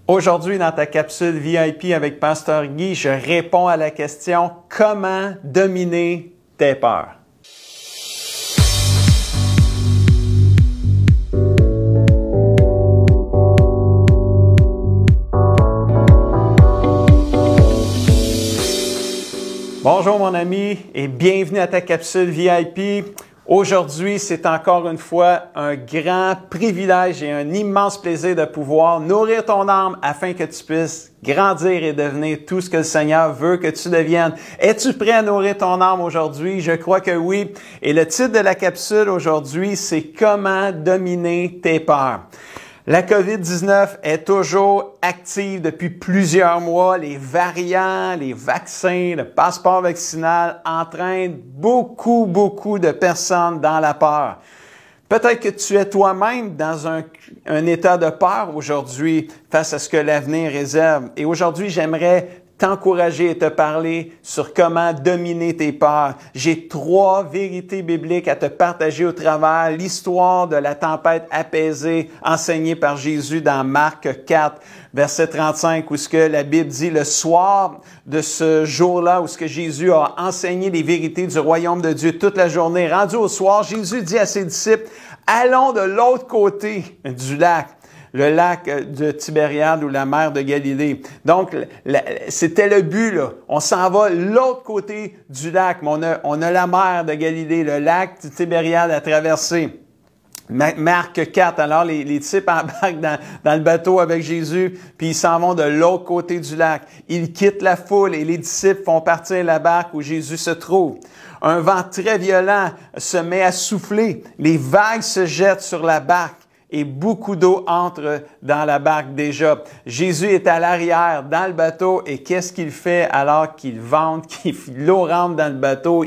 Aujourd'hui, dans ta capsule VIP avec Pasteur Guy, je réponds à la question « Comment dominer tes peurs? » Bonjour mon ami et bienvenue à ta capsule VIP. Aujourd'hui, c'est encore une fois un grand privilège et un immense plaisir de pouvoir nourrir ton âme afin que tu puisses grandir et devenir tout ce que le Seigneur veut que tu deviennes. Es-tu prêt à nourrir ton âme aujourd'hui? Je crois que oui. Et le titre de la capsule aujourd'hui, c'est « Comment dominer tes peurs ». La COVID-19 est toujours active depuis plusieurs mois. Les variants, les vaccins, le passeport vaccinal entraînent beaucoup de personnes dans la peur. Peut-être que tu es toi-même dans un état de peur aujourd'hui face à ce que l'avenir réserve. Et aujourd'hui, j'aimerais t'encourager et te parler sur comment dominer tes peurs. J'ai 3 vérités bibliques à te partager au travers l'histoire de la tempête apaisée enseignée par Jésus dans Marc 4, verset 35, où ce que la Bible dit le soir de ce jour-là, où ce que Jésus a enseigné les vérités du royaume de Dieu toute la journée. Rendu au soir, Jésus dit à ses disciples, allons de l'autre côté du lac. Le lac de Tibériade ou la mer de Galilée. Donc, c'était le but, là. On s'en va l'autre côté du lac, mais on a la mer de Galilée, le lac de Tibériade à traverser. Marc 4, alors les disciples embarquent dans le bateau avec Jésus, puis ils s'en vont de l'autre côté du lac. Ils quittent la foule et les disciples font partir la barque où Jésus se trouve. Un vent très violent se met à souffler. Les vagues se jettent sur la barque. Et beaucoup d'eau entre dans la barque déjà. Jésus est à l'arrière, dans le bateau, et qu'est-ce qu'il fait alors qu'il vente, l'eau rentre dans le bateau?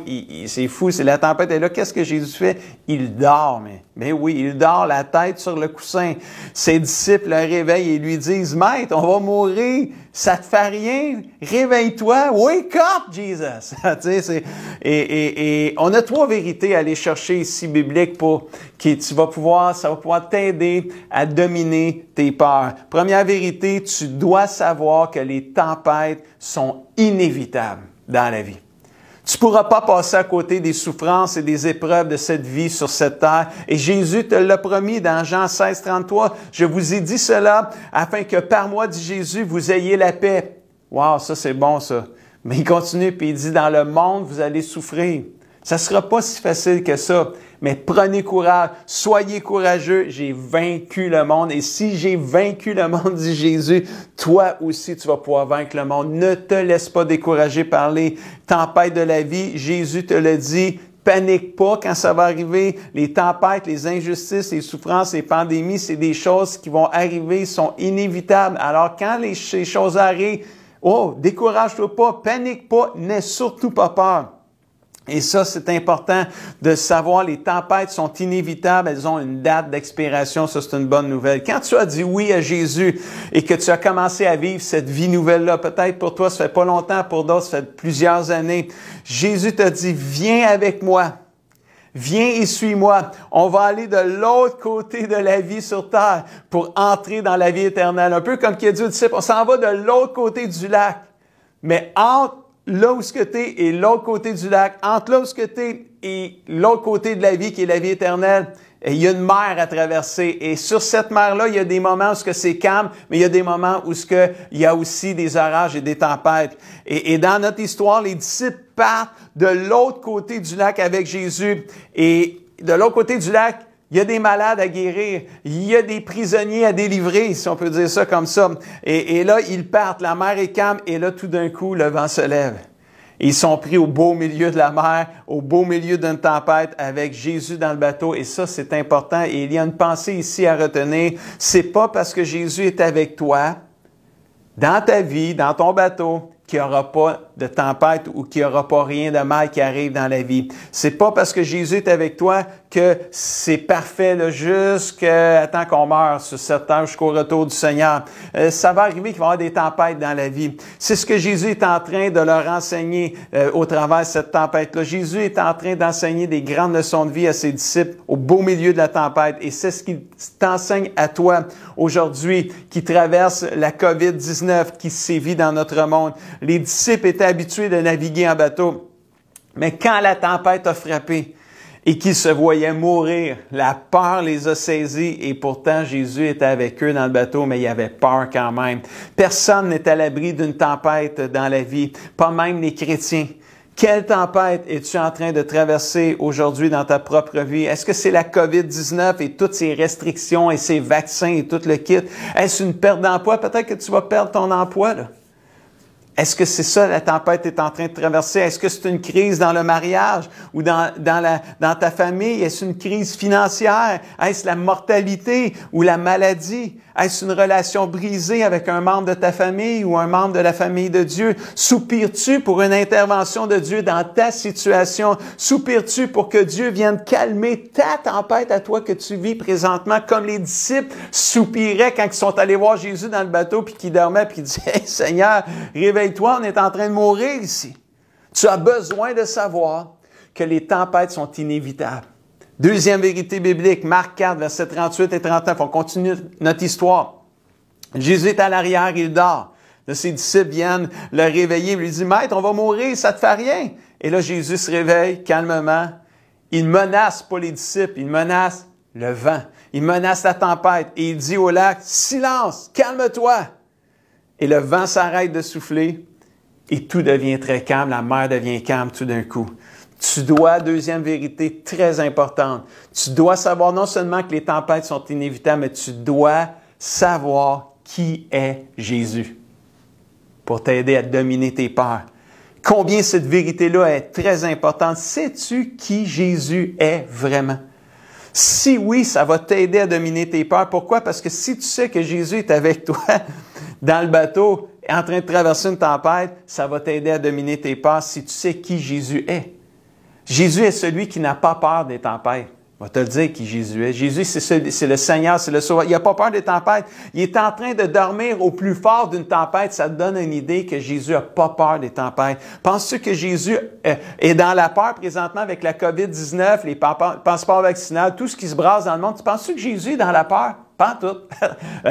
C'est fou, c'est la tempête. Et là, qu'est-ce que Jésus fait? Il dort, mais oui, il dort la tête sur le coussin. Ses disciples le réveillent et lui disent, « Maître, on va mourir, ça te fait rien, réveille-toi, wake up, Jesus! » Et on a 3 vérités à aller chercher ici bibliques pour que ça va pouvoir t'aider à dominer tes peurs. Première vérité, tu dois savoir que les tempêtes sont inévitables dans la vie. Tu ne pourras pas passer à côté des souffrances et des épreuves de cette vie sur cette terre. Et Jésus te l'a promis dans Jean 16, 33. « Je vous ai dit cela afin que par moi, dit Jésus, vous ayez la paix. » Wow, ça c'est bon ça. Mais il continue puis il dit « Dans le monde, vous allez souffrir. » Ça ne sera pas si facile que ça. Mais prenez courage, soyez courageux, j'ai vaincu le monde. Et si j'ai vaincu le monde, dit Jésus, toi aussi tu vas pouvoir vaincre le monde. Ne te laisse pas décourager par les tempêtes de la vie. Jésus te l'a dit, panique pas quand ça va arriver. Les tempêtes, les injustices, les souffrances, les pandémies, c'est des choses qui vont arriver, sont inévitables. Alors quand ces choses arrivent, décourage-toi pas, panique pas, n'aie surtout pas peur. Et ça, c'est important de savoir, les tempêtes sont inévitables, elles ont une date d'expiration, ça c'est une bonne nouvelle. Quand tu as dit oui à Jésus et que tu as commencé à vivre cette vie nouvelle-là, peut-être pour toi ça fait pas longtemps, pour d'autres ça fait plusieurs années, Jésus t'a dit, viens avec moi. Viens et suis-moi. On va aller de l'autre côté de la vie sur terre pour entrer dans la vie éternelle. Un peu comme qui a dit aux disciples, on s'en va de l'autre côté du lac. Mais entre là où ce que tu es et l'autre côté du lac, entre là où ce que tu es et l'autre côté de la vie qui est la vie éternelle, il y a une mer à traverser. Et sur cette mer-là, il y a des moments où ce que c'est calme, mais il y a des moments où ce que il y a aussi des orages et des tempêtes. Et dans notre histoire, les disciples partent de l'autre côté du lac avec Jésus. Et de l'autre côté du lac, il y a des malades à guérir, il y a des prisonniers à délivrer, si on peut dire ça comme ça. Et là, ils partent, la mer est calme, et là, tout d'un coup, le vent se lève. Et ils sont pris au beau milieu de la mer, au beau milieu d'une tempête, avec Jésus dans le bateau. Et ça, c'est important. Et il y a une pensée ici à retenir. C'est pas parce que Jésus est avec toi, dans ta vie, dans ton bateau, qu'il n'y aura pas de tempête ou qu'il n'y aura pas rien de mal qui arrive dans la vie. C'est pas parce que Jésus est avec toi que c'est parfait jusqu'à temps qu'on meurt sur cette terre, jusqu'au retour du Seigneur. Ça va arriver qu'il va y avoir des tempêtes dans la vie. C'est ce que Jésus est en train de leur enseigner au travers de cette tempête-là. Jésus est en train d'enseigner des grandes leçons de vie à ses disciples au beau milieu de la tempête. Et c'est ce qu'il t'enseigne à toi aujourd'hui qui traverse la COVID-19 qui sévit dans notre monde. Les disciples étaient habitués de naviguer en bateau. Mais quand la tempête a frappé et qu'ils se voyaient mourir, la peur les a saisis et pourtant Jésus était avec eux dans le bateau, mais il avait peur quand même. Personne n'est à l'abri d'une tempête dans la vie, pas même les chrétiens. Quelle tempête es-tu en train de traverser aujourd'hui dans ta propre vie? Est-ce que c'est la COVID-19 et toutes ces restrictions et ces vaccins et tout le kit? Est-ce une perte d'emploi? Peut-être que tu vas perdre ton emploi, là. Est-ce que c'est ça la tempête est en train de traverser? Est-ce que c'est une crise dans le mariage ou dans ta famille? Est-ce une crise financière? Est-ce la mortalité ou la maladie? Est-ce une relation brisée avec un membre de ta famille ou un membre de la famille de Dieu? Soupires-tu pour une intervention de Dieu dans ta situation? Soupires-tu pour que Dieu vienne calmer ta tempête à toi que tu vis présentement, comme les disciples soupiraient quand ils sont allés voir Jésus dans le bateau puis qu'ils dormaient puis qu'ils disaient, hey, Seigneur, réveille-toi, on est en train de mourir ici. Tu as besoin de savoir que les tempêtes sont inévitables. Deuxième vérité biblique, Marc 4, versets 38 et 39. On continue notre histoire. Jésus est à l'arrière, il dort. Là, ses disciples viennent le réveiller. Il lui dit, Maître, on va mourir, ça te fait rien. Et là, Jésus se réveille calmement. Il menace pas les disciples, il menace le vent. Il menace la tempête et il dit au lac, silence, calme-toi. Et le vent s'arrête de souffler et tout devient très calme. La mer devient calme tout d'un coup. Tu dois, deuxième vérité très importante, tu dois savoir non seulement que les tempêtes sont inévitables, mais tu dois savoir qui est Jésus pour t'aider à dominer tes peurs. Combien cette vérité-là est très importante. Sais-tu qui Jésus est vraiment? Si oui, ça va t'aider à dominer tes peurs. Pourquoi? Parce que si tu sais que Jésus est avec toi dans le bateau, en train de traverser une tempête, ça va t'aider à dominer tes peurs si tu sais qui Jésus est. Jésus est celui qui n'a pas peur des tempêtes. On va te le dire qui Jésus est. Jésus, c'est le Seigneur, c'est le Sauveur. Il n'a pas peur des tempêtes. Il est en train de dormir au plus fort d'une tempête. Ça te donne une idée que Jésus n'a pas peur des tempêtes. Penses-tu que Jésus est dans la peur présentement avec la COVID-19, les passeports vaccinaux, tout ce qui se brasse dans le monde? Tu penses-tu que Jésus est dans la peur? Pas en tout.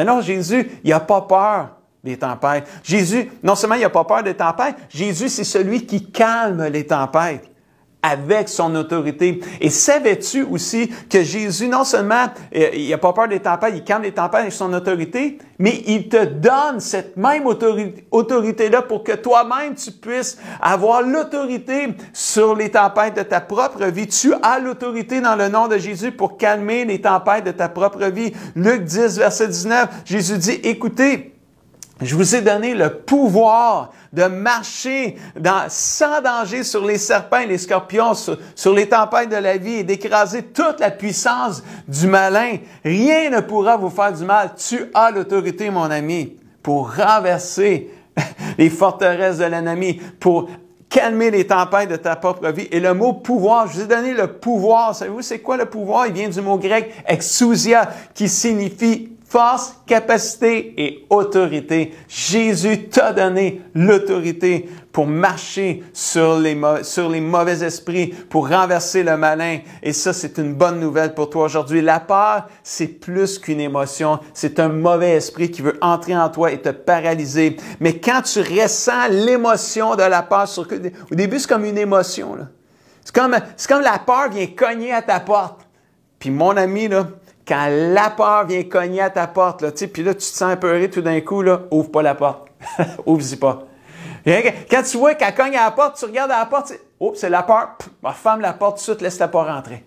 Non, Jésus, il n'a pas peur des tempêtes. Jésus, non seulement il n'a pas peur des tempêtes, Jésus, c'est celui qui calme les tempêtes avec son autorité. Et savais-tu aussi que Jésus, non seulement il n'a pas peur des tempêtes, il calme les tempêtes avec son autorité, mais il te donne cette même autorité-là pour que toi-même tu puisses avoir l'autorité sur les tempêtes de ta propre vie. Tu as l'autorité dans le nom de Jésus pour calmer les tempêtes de ta propre vie. Luc 10, verset 19, Jésus dit, écoutez, je vous ai donné le pouvoir de marcher sans danger sur les serpents et les scorpions, sur les tempêtes de la vie et d'écraser toute la puissance du malin. Rien ne pourra vous faire du mal. Tu as l'autorité, mon ami, pour renverser les forteresses de l'ennemi, pour calmer les tempêtes de ta propre vie. Et le mot pouvoir, je vous ai donné le pouvoir. Savez-vous, c'est quoi le pouvoir? Il vient du mot grec exousia, qui signifie force, capacité et autorité. Jésus t'a donné l'autorité pour marcher sur les mauvais esprits, pour renverser le malin. Et ça, c'est une bonne nouvelle pour toi aujourd'hui. La peur, c'est plus qu'une émotion. C'est un mauvais esprit qui veut entrer en toi et te paralyser. Mais quand tu ressens l'émotion de la peur, au début, c'est comme une émotion, là. C'est comme la peur vient cogner à ta porte. Puis mon ami, là, quand la peur vient cogner à ta porte, là, puis là, tu te sens apeuré tout d'un coup, là, ouvre pas la porte. Ouvre-y pas. Quand tu vois qu'elle cogne à la porte, tu regardes à la porte, oups, c'est la peur, ferme la porte tout de suite, laisse-la pas rentrer.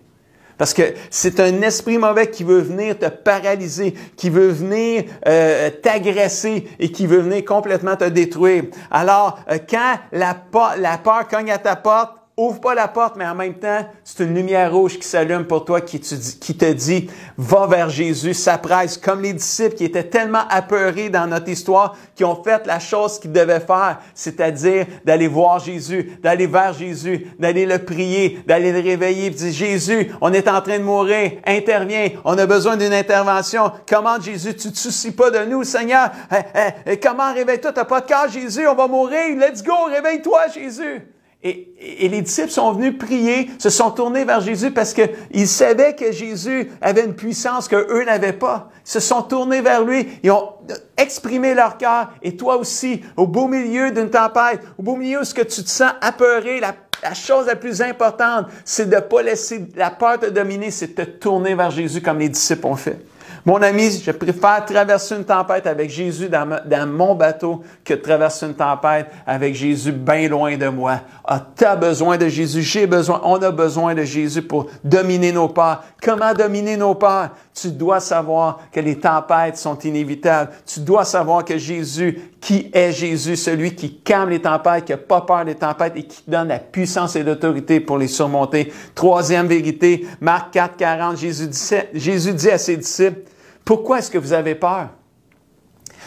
Parce que c'est un esprit mauvais qui veut venir te paralyser, qui veut venir t'agresser et qui veut venir complètement te détruire. Alors, quand la peur cogne à ta porte, ouvre pas la porte, mais en même temps, c'est une lumière rouge qui s'allume pour toi, qui te dit, va vers Jésus, s'apprête, comme les disciples qui étaient tellement apeurés dans notre histoire, qui ont fait la chose qu'ils devaient faire, c'est-à-dire d'aller voir Jésus, d'aller vers Jésus, d'aller le prier, d'aller le réveiller, et dire, Jésus, on est en train de mourir, interviens, on a besoin d'une intervention. Comment, Jésus, tu te soucies pas de nous, Seigneur? Comment, réveille-toi, t'as pas de cœur, Jésus, on va mourir, let's go, réveille-toi, Jésus. Et les disciples sont venus prier, se sont tournés vers Jésus parce qu'ils savaient que Jésus avait une puissance qu'eux n'avaient pas. Ils se sont tournés vers lui, ils ont exprimé leur cœur. Et toi aussi, au beau milieu d'une tempête, au beau milieu où ce que tu te sens apeuré, la chose la plus importante, c'est de ne pas laisser la peur te dominer, c'est de te tourner vers Jésus comme les disciples ont fait. Mon ami, je préfère traverser une tempête avec Jésus dans mon bateau que de traverser une tempête avec Jésus bien loin de moi. Ah, tu as besoin de Jésus, j'ai besoin, on a besoin de Jésus pour dominer nos peurs. Comment dominer nos peurs? Tu dois savoir que les tempêtes sont inévitables. Tu dois savoir que Jésus, qui est Jésus, celui qui calme les tempêtes, qui n'a pas peur des tempêtes et qui donne la puissance et l'autorité pour les surmonter. Troisième vérité, Marc 4, 40, Jésus dit à ses disciples, pourquoi est-ce que vous avez peur?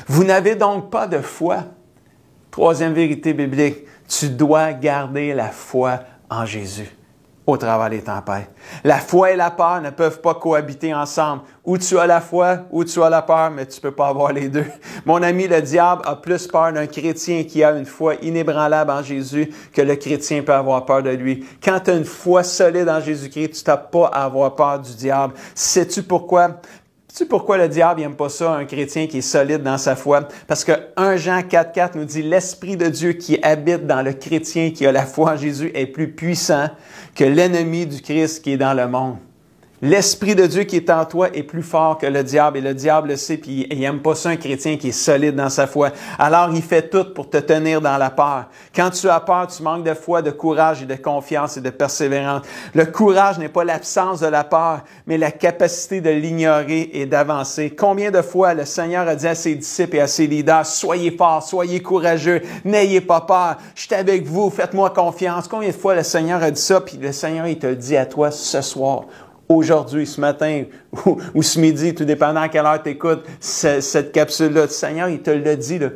Vous n'avez donc pas de foi. Troisième vérité biblique, tu dois garder la foi en Jésus au travers des tempêtes. La foi et la peur ne peuvent pas cohabiter ensemble. Ou tu as la foi, ou tu as la peur, mais tu ne peux pas avoir les deux. Mon ami, le diable a plus peur d'un chrétien qui a une foi inébranlable en Jésus que le chrétien peut avoir peur de lui. Quand tu as une foi solide en Jésus-Christ, tu n'as pas à avoir peur du diable. Sais-tu pourquoi? Sais-tu pourquoi le diable n'aime pas ça, un chrétien qui est solide dans sa foi? Parce que 1 Jean 4,4 nous dit « L'Esprit de Dieu qui habite dans le chrétien qui a la foi en Jésus est plus puissant que l'ennemi du Christ qui est dans le monde. » L'Esprit de Dieu qui est en toi est plus fort que le diable, et le diable le sait, puis il n'aime pas ça, un chrétien qui est solide dans sa foi. Alors, il fait tout pour te tenir dans la peur. Quand tu as peur, tu manques de foi, de courage et de confiance et de persévérance. Le courage n'est pas l'absence de la peur, mais la capacité de l'ignorer et d'avancer. Combien de fois le Seigneur a dit à ses disciples et à ses leaders, « Soyez forts, soyez courageux, n'ayez pas peur, je suis avec vous, faites-moi confiance. » Combien de fois le Seigneur a dit ça, puis le Seigneur, il te le dit à toi ce soir. Aujourd'hui, ce matin ou ce midi, tout dépendant à quelle heure tu écoutes cette capsule-là. Le Seigneur, il te l'a dit, là.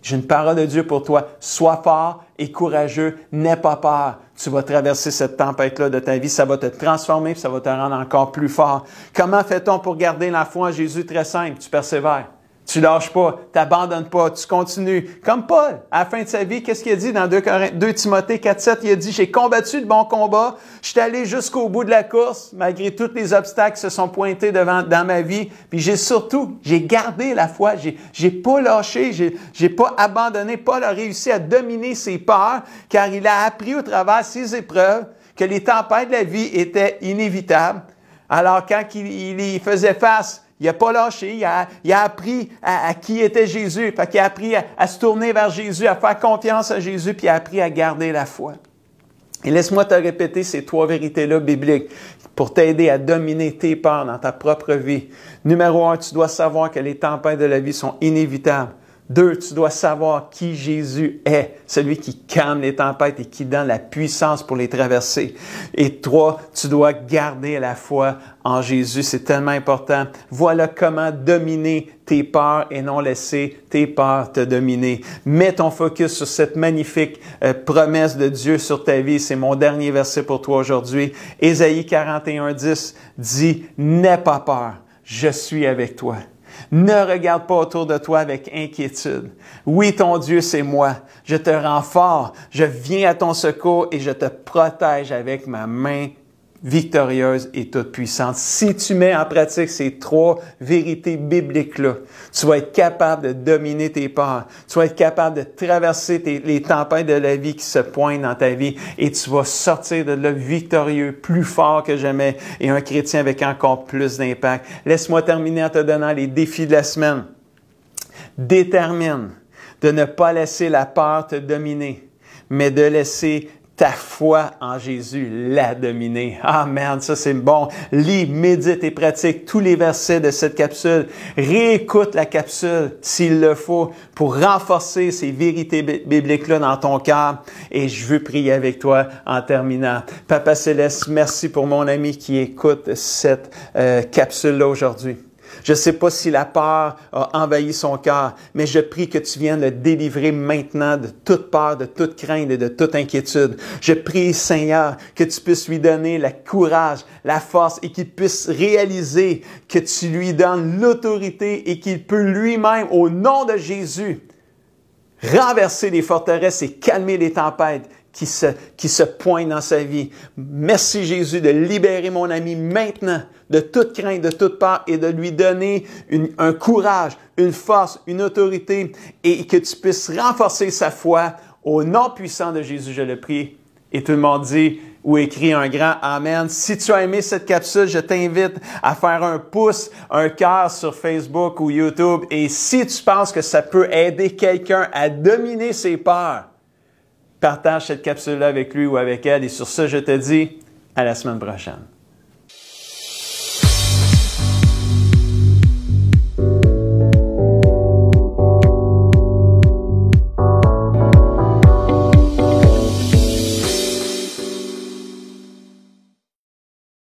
J'ai une parole de Dieu pour toi. Sois fort et courageux, n'aie pas peur. Tu vas traverser cette tempête-là de ta vie. Ça va te transformer et ça va te rendre encore plus fort. Comment fait-on pour garder la foi en Jésus? Très simple, tu persévères. Tu lâches pas, tu n'abandonnes pas, tu continues. Comme Paul, à la fin de sa vie, qu'est-ce qu'il a dit dans 2 Timothée 4,7? Il a dit, j'ai combattu le bon combat, je suis allé jusqu'au bout de la course, malgré tous les obstacles qui se sont pointés dans ma vie. Puis j'ai gardé la foi, j'ai pas lâché, j'ai pas abandonné. Paul a réussi à dominer ses peurs, car il a appris au travers ses épreuves que les tempêtes de la vie étaient inévitables. Alors, quand il y faisait face, il n'a pas lâché, il a appris à qui était Jésus. Fait qu'il a appris à se tourner vers Jésus, à faire confiance à Jésus, puis il a appris à garder la foi. Et laisse-moi te répéter ces 3 vérités-là bibliques pour t'aider à dominer tes peurs dans ta propre vie. Numéro 1, tu dois savoir que les tempêtes de la vie sont inévitables. 2, tu dois savoir qui Jésus est, celui qui calme les tempêtes et qui donne la puissance pour les traverser. Et 3, tu dois garder la foi en Jésus. C'est tellement important. Voilà comment dominer tes peurs et non laisser tes peurs te dominer. Mets ton focus sur cette magnifique promesse de Dieu sur ta vie. C'est mon dernier verset pour toi aujourd'hui. Ésaïe 41:10 dit « N'aie pas peur, je suis avec toi. » Ne regarde pas autour de toi avec inquiétude. Oui, ton Dieu, c'est moi. Je te rends fort. Je viens à ton secours et je te protège avec ma main victorieuse et toute puissante. Si tu mets en pratique ces 3 vérités bibliques-là, tu vas être capable de dominer tes peurs. Tu vas être capable de traverser les tempêtes de la vie qui se pointent dans ta vie et tu vas sortir de là victorieux, plus fort que jamais et un chrétien avec encore plus d'impact. Laisse-moi terminer en te donnant les défis de la semaine. Détermine de ne pas laisser la peur te dominer, mais de laisser ta foi en Jésus l'a dominé. Amen, ça c'est bon. Lis, médite et pratique tous les versets de cette capsule. Réécoute la capsule s'il le faut pour renforcer ces vérités bibliques-là dans ton cœur. Et je veux prier avec toi en terminant. Papa Céleste, merci pour mon ami qui écoute cette capsule-là aujourd'hui. Je ne sais pas si la peur a envahi son cœur, mais je prie que tu viennes le délivrer maintenant de toute peur, de toute crainte et de toute inquiétude. Je prie, Seigneur, que tu puisses lui donner le courage, la force et qu'il puisse réaliser que tu lui donnes l'autorité et qu'il peut lui-même, au nom de Jésus, renverser les forteresses et calmer les tempêtes qui se pointent dans sa vie. Merci Jésus de libérer mon ami maintenant de toute crainte, de toute peur et de lui donner un courage, une force, une autorité et que tu puisses renforcer sa foi. Au nom puissant de Jésus, je le prie. Et tout le monde dit ou écrit un grand Amen. Si tu as aimé cette capsule, je t'invite à faire un pouce, un cœur sur Facebook ou YouTube. Et si tu penses que ça peut aider quelqu'un à dominer ses peurs, partage cette capsule-là avec lui ou avec elle. Et sur ce, je te dis à la semaine prochaine.